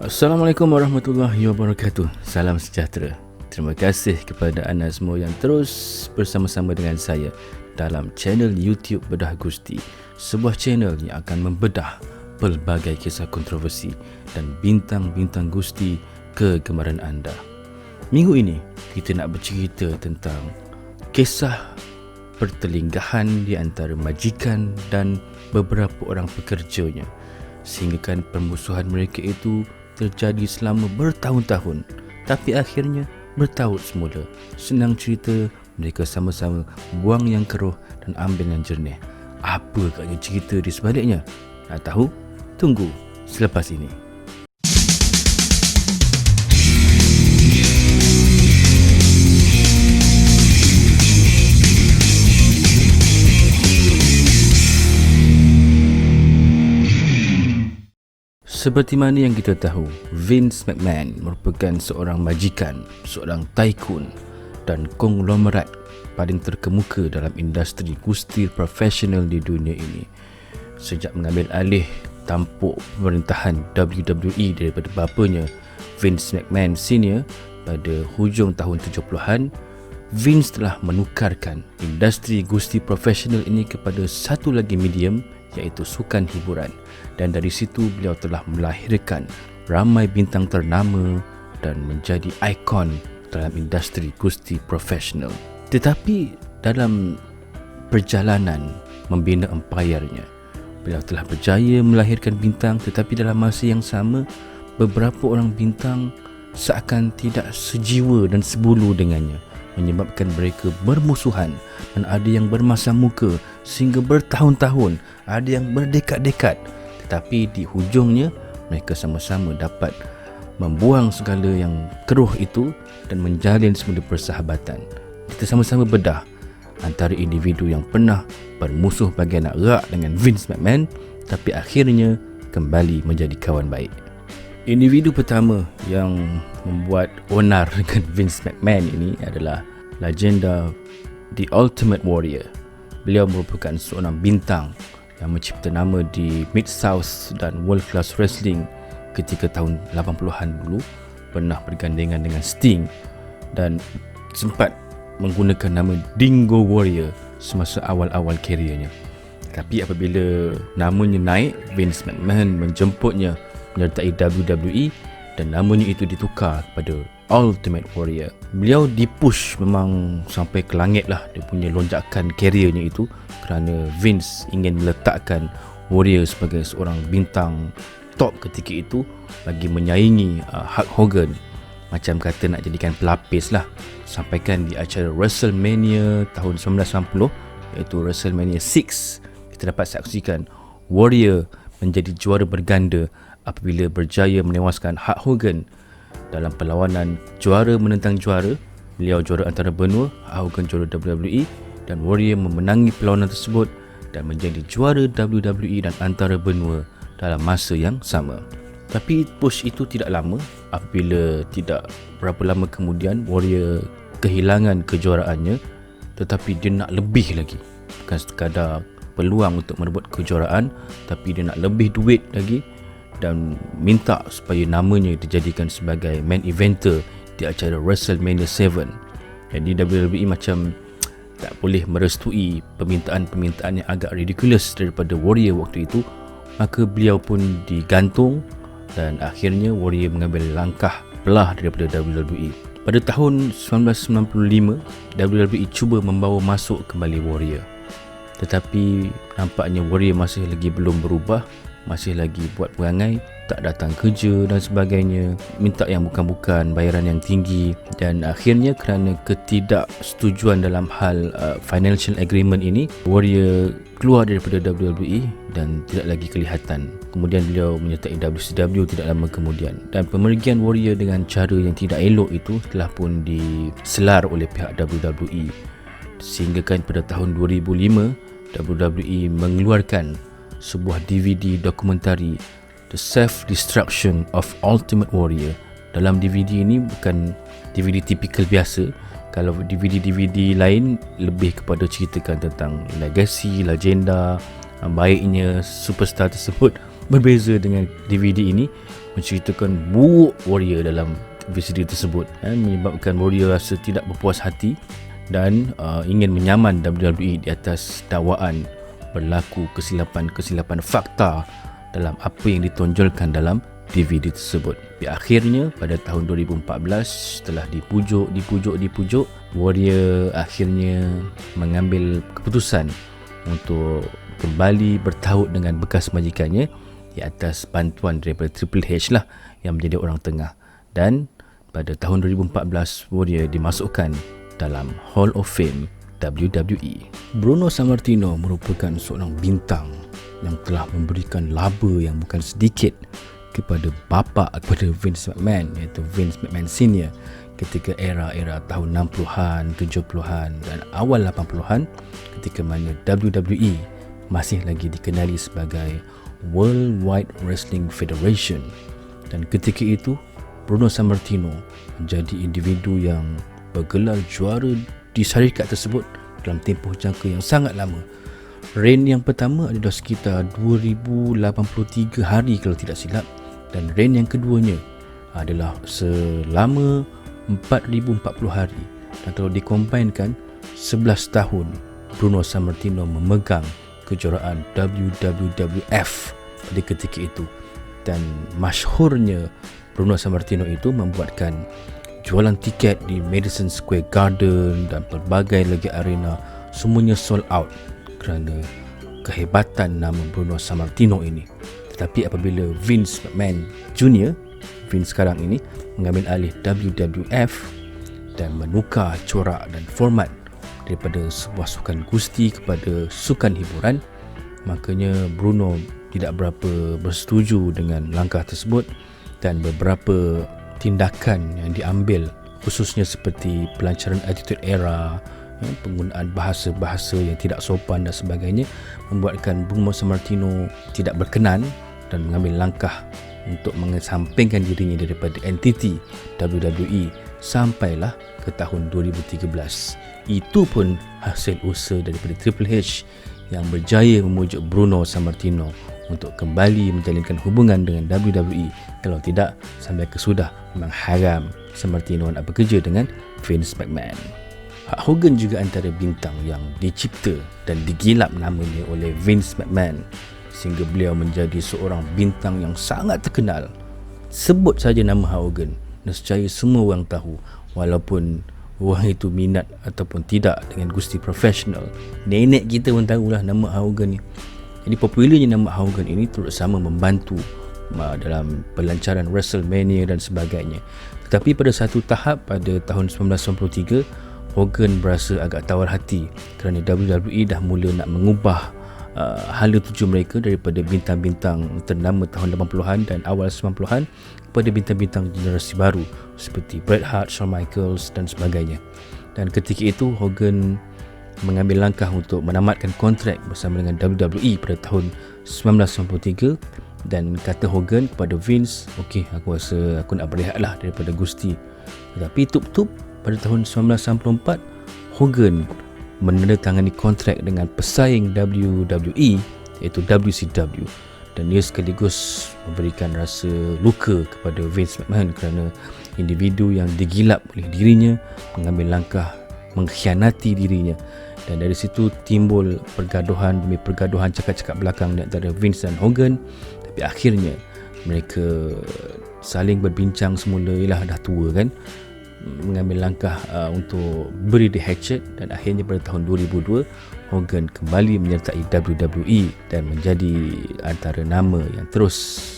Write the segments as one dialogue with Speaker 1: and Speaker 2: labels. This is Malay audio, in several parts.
Speaker 1: Assalamualaikum warahmatullahi wabarakatuh. Salam sejahtera. Terima kasih kepada anda semua yang terus bersama-sama dengan saya dalam channel YouTube Bedah Gusti, sebuah channel yang akan membedah pelbagai kisah kontroversi dan bintang-bintang Gusti kegemaran anda. Minggu ini kita nak bercerita tentang kisah pertelinggahan di antara majikan dan beberapa orang pekerjanya, sehinggakan permusuhan mereka itu terjadi selama bertahun-tahun, tapi akhirnya bertaut semula. Senang cerita, mereka sama-sama buang yang keruh dan ambil yang jernih. Apa agaknya cerita di sebaliknya? Nak tahu? Tunggu selepas ini. Seperti mana yang kita tahu, Vince McMahon merupakan seorang majikan, seorang tycoon dan konglomerat paling terkemuka dalam industri gusti profesional di dunia ini. Sejak mengambil alih tampuk pemerintahan WWE daripada bapanya, Vince McMahon Senior, pada hujung tahun 70-an, Vince telah menukarkan industri gusti profesional ini kepada satu lagi medium, iaitu sukan hiburan, dan dari situ beliau telah melahirkan ramai bintang ternama dan menjadi ikon dalam industri gusti profesional. Tetapi dalam perjalanan membina empayarnya, beliau telah berjaya melahirkan bintang, tetapi dalam masa yang sama beberapa orang bintang seakan tidak sejiwa dan sebulu dengannya, menyebabkan mereka bermusuhan dan ada yang bermasam muka sehingga bertahun-tahun, ada yang berdekad-dekad. Tetapi di hujungnya mereka sama-sama dapat membuang segala yang keruh itu dan menjalin semula persahabatan. Kita sama-sama bedah antara individu yang pernah bermusuh bagai nak rak dengan Vince McMahon, tapi akhirnya kembali menjadi kawan baik. Individu pertama yang membuat onar dengan Vince McMahon ini adalah legenda The Ultimate Warrior. Beliau merupakan seorang bintang yang mencipta nama di Mid-South dan World Class Wrestling ketika tahun 80-an dulu, pernah bergandengan dengan Sting dan sempat menggunakan nama Dingo Warrior semasa awal-awal kariernya. Tapi apabila namanya naik, Vince McMahon menjemputnya menyertai WWE dan namanya itu ditukar kepada Ultimate Warrior. Beliau dipush memang sampai ke langit lah dia punya lonjakan kariernya itu, kerana Vince ingin meletakkan Warrior sebagai seorang bintang top ketika itu bagi menyaingi Hulk Hogan. Macam kata nak jadikan pelapis lah. Sampaikan di acara WrestleMania tahun 1990, iaitu WrestleMania 6, kita dapat saksikan Warrior menjadi juara berganda apabila berjaya menewaskan Hulk Hogan dalam perlawanan juara menentang juara. Beliau juara antara benua, Hulk Hogan juara WWE, dan Warrior memenangi perlawanan tersebut dan menjadi juara WWE dan antara benua dalam masa yang sama. Tapi push itu tidak lama. Apabila tidak berapa lama kemudian Warrior kehilangan kejuaraannya, tetapi dia nak lebih lagi. Bukan sekadar peluang untuk merebut kejuaraan, tapi dia nak lebih duit lagi dan minta supaya namanya dijadikan sebagai main eventer di acara WrestleMania 7. Jadi WWE macam tak boleh merestui permintaan-permintaan yang agak ridiculous daripada Warrior waktu itu, maka beliau pun digantung dan akhirnya Warrior mengambil langkah belah daripada WWE. Pada tahun 1995, WWE cuba membawa masuk kembali Warrior, tetapi nampaknya Warrior masih lagi belum berubah, masih lagi buat perangai, tak datang kerja dan sebagainya, minta yang bukan-bukan, bayaran yang tinggi, dan akhirnya kerana ketidaksetujuan dalam hal financial agreement ini, Warrior keluar daripada WWE dan tidak lagi kelihatan. Kemudian beliau menyertai WCW tidak lama kemudian, dan pemergian Warrior dengan cara yang tidak elok itu telah pun diselar oleh pihak WWE, sehinggakan pada tahun 2005 WWE mengeluarkan sebuah DVD dokumentari The Self-Destruction of Ultimate Warrior. Dalam DVD ini bukan DVD tipikal biasa. Kalau DVD-DVD lain lebih kepada ceritakan tentang legacy, legenda, baiknya superstar tersebut. Berbeza dengan DVD ini, menceritakan buruk Warrior dalam VCD tersebut, menyebabkan Warrior rasa tidak berpuas hati dan ingin menyaman WWE di atas dakwaan berlaku kesilapan-kesilapan fakta dalam apa yang ditonjolkan dalam DVD tersebut. Akhirnya pada tahun 2014, setelah dipujuk, Warrior akhirnya mengambil keputusan untuk kembali bertaut dengan bekas majikannya di atas bantuan daripada Triple H lah yang menjadi orang tengah. Dan pada tahun 2014, Warrior dimasukkan dalam Hall of Fame WWE. Bruno Sammartino merupakan seorang bintang yang telah memberikan laba yang bukan sedikit kepada kepada Vince McMahon, iaitu Vince McMahon Senior, ketika era-era tahun 60-an, 70-an dan awal 80-an, ketika mana WWE masih lagi dikenali sebagai Worldwide Wrestling Federation. Dan ketika itu Bruno Sammartino menjadi individu yang bergelar juara di syarikat tersebut dalam tempoh jangka yang sangat lama. Reign yang pertama adalah sekitar 2083 hari kalau tidak silap, dan reign yang keduanya adalah selama 4040 hari. Dan kalau dikombainkan, 11 tahun Bruno Sammartino memegang kejuaraan WWF pada ketika itu. Dan masyhurnya Bruno Sammartino itu membuatkan jualan tiket di Madison Square Garden dan pelbagai lagi arena, semuanya sold out kerana kehebatan nama Bruno Sammartino ini. Tetapi apabila Vince McMahon Jr., Vince sekarang ini, mengambil alih WWF dan menukar corak dan format daripada sebuah sukan gusti kepada sukan hiburan, makanya Bruno tidak berapa bersetuju dengan langkah tersebut, dan beberapa tindakan yang diambil, khususnya seperti pelancaran Attitude Era, penggunaan bahasa-bahasa yang tidak sopan dan sebagainya, membuatkan Bruno Sammartino tidak berkenan dan mengambil langkah untuk mengesampingkan dirinya daripada entiti WWE sampailah ke tahun 2013. Itu pun hasil usaha daripada Triple H yang berjaya memujuk Bruno Sammartino untuk kembali menjalinkan hubungan dengan WWE. Kalau tidak, sampai kesudah memang haram Sammartino nak bekerja dengan Vince McMahon. Hulk Hogan juga antara bintang yang dicipta dan digilap namanya oleh Vince McMahon sehingga beliau menjadi seorang bintang yang sangat terkenal. Sebut saja nama Hulk Hogan, nescaya semua orang tahu, walaupun orang itu minat ataupun tidak dengan gusti profesional. Nenek kita pun tahulah nama Hulk Hogan ni. Jadi popularnya nama Hulk Hogan ini turut sama membantu dalam pelancaran WrestleMania dan sebagainya. Tetapi pada satu tahap pada tahun 1993, Hogan berasa agak tawar hati kerana WWE dah mula nak mengubah hala tuju mereka daripada bintang-bintang ternama tahun 80-an dan awal 90-an kepada bintang-bintang generasi baru seperti Bret Hart, Shawn Michaels dan sebagainya. Dan ketika itu Hogan mengambil langkah untuk menamatkan kontrak bersama dengan WWE pada tahun 1993, dan kata Hogan kepada Vince, okey, aku rasa aku nak berehatlah daripada gusti. Tetapi tup-tup pada tahun 1994 Hogan menandatangani kontrak dengan pesaing WWE iaitu WCW, dan dia sekaligus memberikan rasa luka kepada Vince McMahon kerana individu yang digilap oleh dirinya mengambil langkah mengkhianati dirinya. Dan dari situ timbul pergaduhan demi pergaduhan, cakap-cakap belakang di antara Vince dan Hogan. Tapi akhirnya mereka saling berbincang semula, ialah dah tua kan, mengambil langkah untuk beri the hatchet, dan akhirnya pada tahun 2002 Hogan kembali menyertai WWE dan menjadi antara nama yang terus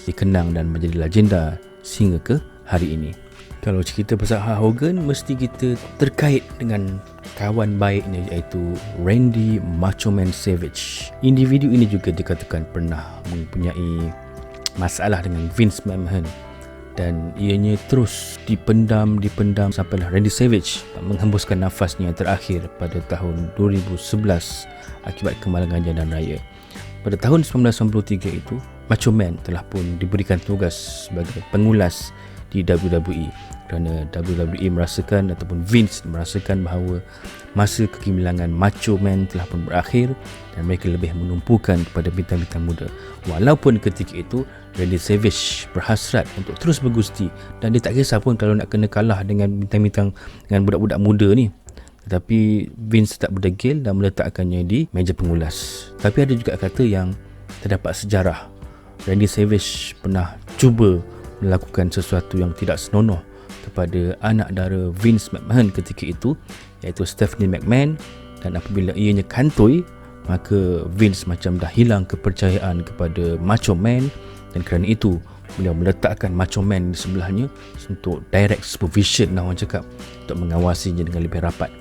Speaker 1: dikenang dan menjadi legenda sehingga ke hari ini. Kalau cerita pasal Hulk Hogan, mesti kita terkait dengan kawan baiknya iaitu Randy Macho Man Savage. Individu ini juga dikatakan pernah mempunyai masalah dengan Vince McMahon, dan ianya terus dipendam sampailah Randy Savage menghembuskan nafasnya yang terakhir pada tahun 2011 akibat kemalangan jalan raya. Pada tahun 1993 itu, Macho Man telah pun diberikan tugas sebagai pengulas di WWE, kerana WWE merasakan ataupun Vince merasakan bahawa masa kegemilangan Macho Man telah pun berakhir dan mereka lebih menumpukan kepada bintang-bintang muda. Walaupun ketika itu Randy Savage berhasrat untuk terus bergusti dan dia tak kisah pun kalau nak kena kalah dengan bintang-bintang, dengan budak-budak muda ni. Tetapi Vince tak berdegil dan meletakkannya di meja pengulas. Tapi ada juga kata yang terdapat sejarah Randy Savage pernah cuba melakukan sesuatu yang tidak senonoh kepada anak dara Vince McMahon ketika itu, iaitu Stephanie McMahon, dan apabila ianya kantoi, maka Vince macam dah hilang kepercayaan kepada Macho Man, dan kerana itu beliau meletakkan Macho Man di sebelahnya untuk direct supervision lah orang cakap, untuk mengawasinya dengan lebih rapat.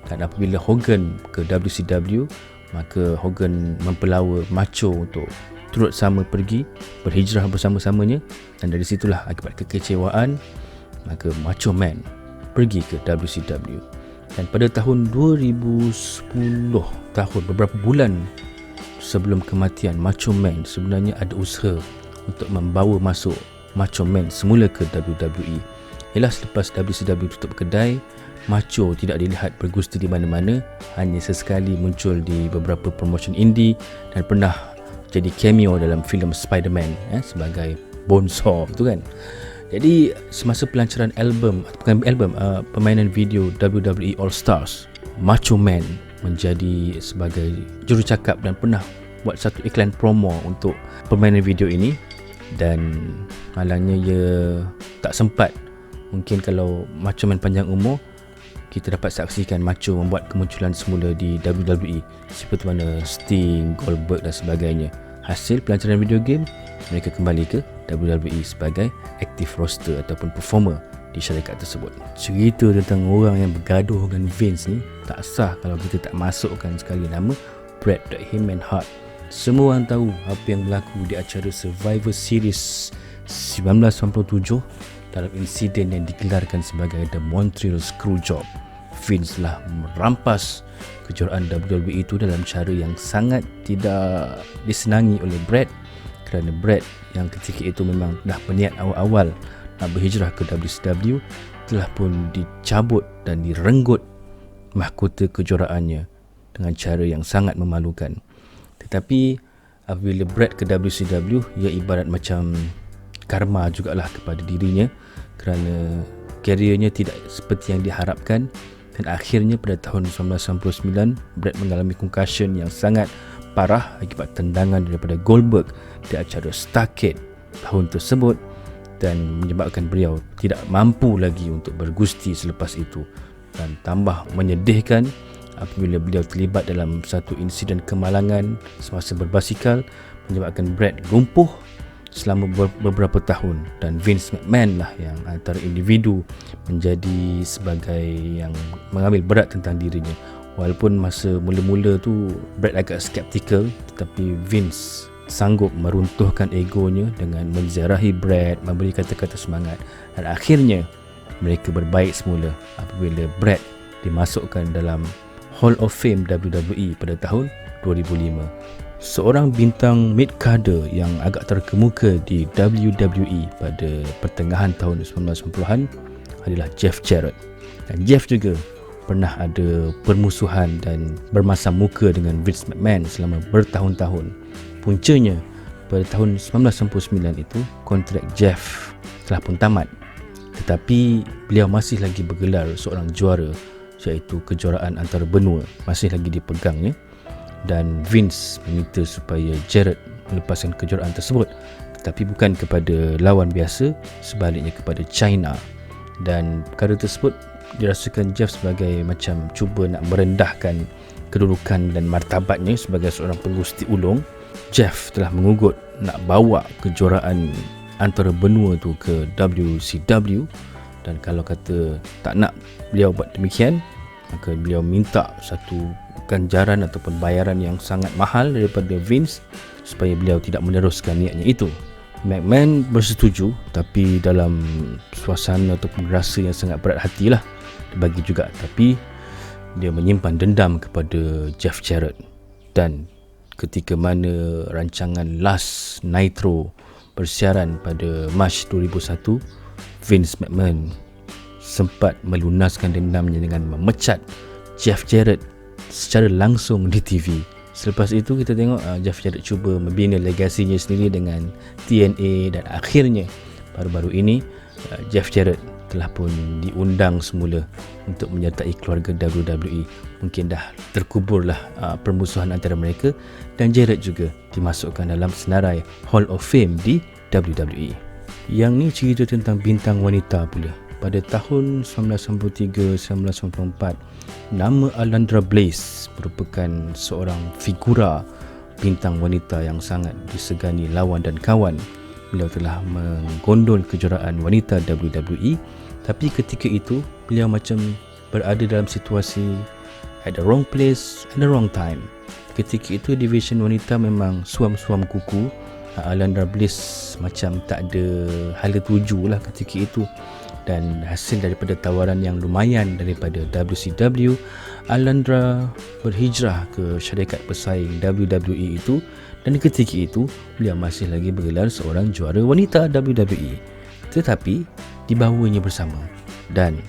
Speaker 1: Dan apabila Hogan ke WCW, maka Hogan mempelawa Macho untuk turut sama pergi berhijrah bersama-samanya, dan dari situlah akibat kekecewaan maka Macho Man pergi ke WCW. Dan pada tahun 2010, beberapa bulan sebelum kematian Macho Man, sebenarnya ada usaha untuk membawa masuk Macho Man semula ke WWE. Ialah selepas WCW tutup kedai, Macho tidak dilihat bergusti di mana-mana, hanya sesekali muncul di beberapa promotion indie dan pernah jadi cameo dalam filem Spider-Man sebagai Bonesaw tu kan. Jadi semasa pelancaran permainan video WWE All Stars, Macho Man menjadi sebagai jurucakap dan pernah buat satu iklan promo untuk permainan video ini, dan malangnya ia tak sempat. Mungkin kalau Macho Man panjang umur, kita dapat saksikan Macho membuat kemunculan semula di WWE seperti mana Sting, Goldberg dan sebagainya. Hasil pelancaran video game, mereka kembali ke WWE sebagai active roster ataupun performer di syarikat tersebut. Cerita tentang orang yang bergaduh dengan Vince ni tak sah kalau kita tak masukkan sekali nama Bret The Hitman Hart. Semua orang tahu apa yang berlaku di acara Survivor Series 1997 dalam insiden yang digelarkan sebagai The Montreal Screwjob. Vince lah merampas kejuaraan WWE itu dalam cara yang sangat tidak disenangi oleh Bret, kerana Bret yang ketika itu memang dah berniat awal-awal nak berhijrah ke WCW telah pun dicabut dan direnggut mahkota kejuaraannya dengan cara yang sangat memalukan. Tetapi apabila Bret ke WCW, ia ibarat macam karma jugalah kepada dirinya, kerana kariernya tidak seperti yang diharapkan. Dan akhirnya pada tahun 1999, Bret mengalami concussion yang sangat parah akibat tendangan daripada Goldberg di acara Starrcade tahun tersebut, dan menyebabkan beliau tidak mampu lagi untuk bergusti selepas itu. Dan tambah menyedihkan apabila beliau terlibat dalam satu insiden kemalangan semasa berbasikal, menyebabkan Bret lumpuh selama beberapa tahun, dan Vince McMahon lah yang antara individu menjadi sebagai yang mengambil berat tentang dirinya. Walaupun masa mula-mula tu Bret agak skeptikal, tetapi Vince sanggup meruntuhkan egonya dengan menziarahi Bret, memberi kata-kata semangat, dan akhirnya mereka berbaik semula apabila Bret dimasukkan dalam Hall of Fame WWE pada tahun 2005. Seorang bintang mid-carder yang agak terkemuka di WWE pada pertengahan tahun 1990-an adalah Jeff Jarrett. Dan Jeff juga pernah ada permusuhan dan bermasam muka dengan Vince McMahon selama bertahun-tahun. Puncanya pada tahun 1999 itu, kontrak Jeff telah pun tamat, tetapi beliau masih lagi bergelar seorang juara, iaitu kejuaraan antara benua masih lagi dipegangnya. Dan Vince meminta supaya Jarrett melepaskan kejuaraan tersebut, tetapi bukan kepada lawan biasa, sebaliknya kepada China. Dan perkara tersebut dirasakan Jeff sebagai macam cuba nak merendahkan kedudukan dan martabatnya sebagai seorang pengusti ulung. Jeff telah mengugut nak bawa kejuaraan antara benua tu ke WCW, dan kalau kata tak nak beliau buat demikian, maka beliau minta satu ganjaran ataupun bayaran yang sangat mahal daripada Vince supaya beliau tidak meneruskan niatnya itu. McMahon bersetuju, tapi dalam suasana ataupun rasa yang sangat berat hatilah dibagi juga, tapi dia menyimpan dendam kepada Jeff Jarrett. Dan ketika mana rancangan Last Nitro bersiaran pada Mac 2001, Vince McMahon sempat melunaskan dendamnya dengan memecat Jeff Jarrett secara langsung di TV. Selepas itu kita tengok Jeff Jarrett cuba membina legasinya sendiri dengan TNA, dan akhirnya baru-baru ini Jeff Jarrett telah pun diundang semula untuk menyertai keluarga WWE. Mungkin dah terkuburlah permusuhan antara mereka, dan Jarrett juga dimasukkan dalam senarai Hall of Fame di WWE. Yang ni cerita tentang bintang wanita pula. Pada tahun 1993-1994, nama Alundra Blaze merupakan seorang figura bintang wanita yang sangat disegani lawan dan kawan. Beliau telah menggondol kejuaraan wanita WWE, tapi ketika itu beliau macam berada dalam situasi at the wrong place at the wrong time. Ketika itu division wanita memang suam-suam kuku. Alundra Blaze macam tak ada hala tuju lah ketika itu, dan hasil daripada tawaran yang lumayan daripada WCW, Alundra berhijrah ke syarikat pesaing WWE itu, dan ketika itu beliau masih lagi bergelar seorang juara wanita WWE, tetapi dibawanya bersama. Dan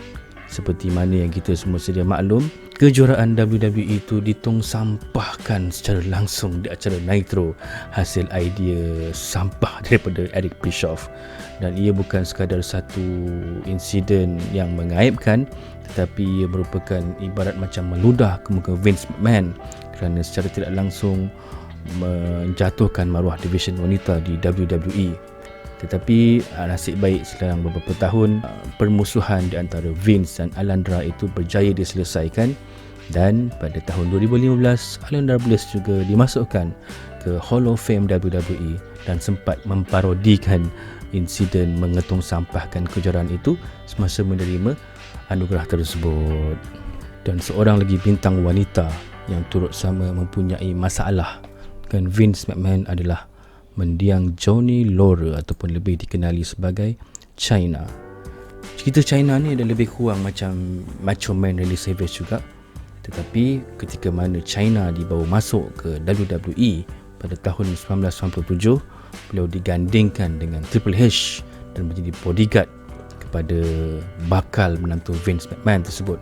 Speaker 1: seperti mana yang kita semua sedia maklum, kejuaraan WWE itu ditong sampahkan secara langsung di acara Nitro, hasil idea sampah daripada Eric Bischoff. Dan ia bukan sekadar satu insiden yang mengaibkan, tetapi ia merupakan ibarat macam meludah ke muka Vince McMahon kerana secara tidak langsung menjatuhkan maruah division wanita di WWE. Tetapi nasib baik selang beberapa tahun permusuhan di antara Vince dan Alundra itu berjaya diselesaikan, dan pada tahun 2015 Alundra Blaze juga dimasukkan ke Hall of Fame WWE dan sempat memparodikan insiden mengetung sampahkan kejuaraan itu semasa menerima anugerah tersebut. Dan seorang lagi bintang wanita yang turut sama mempunyai masalah dengan Vince McMahon adalah mendiang Johnny Lawler, ataupun lebih dikenali sebagai Chyna. Cerita Chyna ni ada lebih kurang macam Macho Man Randy Savage juga, tetapi ketika mana Chyna dibawa masuk ke WWE pada tahun 1997, beliau digandingkan dengan Triple H dan menjadi bodyguard kepada bakal menantu Vince McMahon tersebut.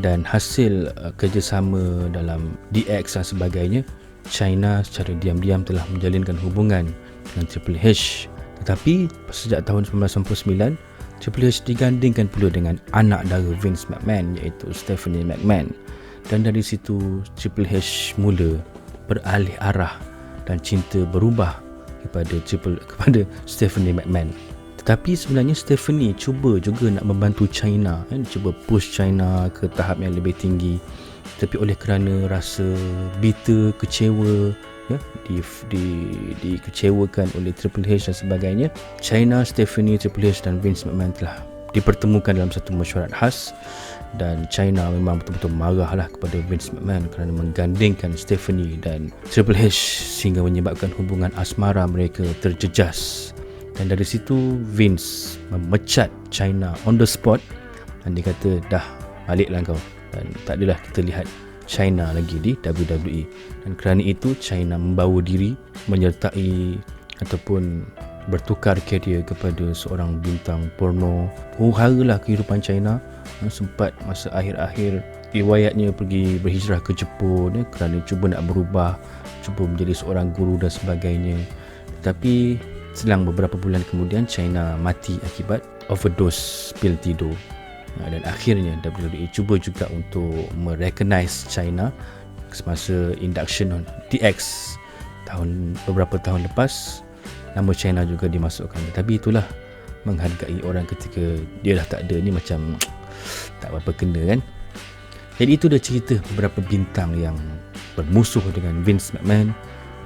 Speaker 1: Dan hasil kerjasama dalam DX dan sebagainya, Chyna secara diam-diam telah menjalinkan hubungan dengan Triple H. Tetapi sejak tahun 1999, Triple H digandingkan pula dengan anak dara Vince McMahon, iaitu Stephanie McMahon. Dan dari situ Triple H mula beralih arah dan cinta berubah kepada Stephanie McMahon. Tetapi sebenarnya Stephanie cuba juga nak membantu Chyna, cuba push Chyna ke tahap yang lebih tinggi. Tapi oleh kerana rasa bitter, kecewa, dikecewakan oleh Triple H dan sebagainya, Chyna, Stephanie, Triple H dan Vince McMahon telah dipertemukan dalam satu mesyuarat khas. Dan Chyna memang betul-betul marahlah kepada Vince McMahon kerana menggandingkan Stephanie dan Triple H sehingga menyebabkan hubungan asmara mereka terjejas. Dan dari situ Vince memecat Chyna on the spot, dan dia kata, dah baliklah kau, dan tak adalah kita lihat Chyna lagi di WWE. Dan kerana itu Chyna membawa diri menyertai ataupun bertukar karier kepada seorang bintang porno. Huru-haralah kehidupan Chyna. Sempat masa akhir-akhir riwayatnya pergi berhijrah ke Jepun kerana cuba nak berubah, cuba menjadi seorang guru dan sebagainya. Tetapi selang beberapa bulan kemudian Chyna mati akibat overdose pil tidur. Dan akhirnya WWE cuba juga untuk merecognize Chyna semasa induction on DX beberapa tahun lepas. Nama Chyna juga dimasukkan. Tapi itulah, menghargai orang ketika dia dah tak ada ni macam tak apa kena kan. Jadi itu dah cerita beberapa bintang yang bermusuh dengan Vince McMahon,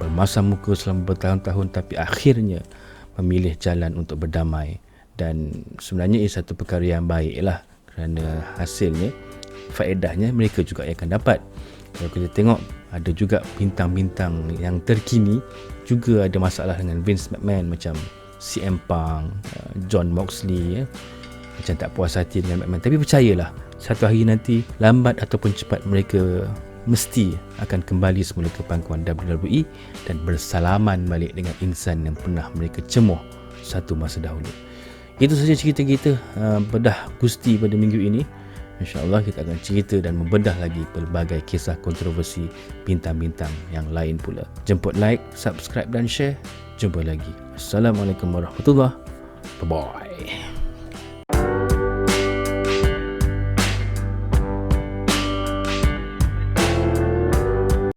Speaker 1: bermasam muka selama bertahun-tahun, tapi akhirnya memilih jalan untuk berdamai. Dan sebenarnya ia satu perkara yang baik lah, kerana hasilnya, faedahnya mereka juga akan dapat. Kalau kita tengok, ada juga bintang-bintang yang terkini juga ada masalah dengan Vince McMahon, macam CM Punk, John Moxley, macam tak puas hati dengan McMahon. Tapi percayalah, satu hari nanti, lambat ataupun cepat, mereka mesti akan kembali semula ke pangkuan WWE dan bersalaman balik dengan insan yang pernah mereka cemuh satu masa dahulu. Itu saja cerita kita bedah Gusti pada minggu ini. InsyaAllah kita akan cerita dan membedah lagi pelbagai kisah kontroversi bintang-bintang yang lain pula. Jemput like, subscribe dan share. Jumpa lagi. Assalamualaikum warahmatullahi wabarakatuh. Bye-bye.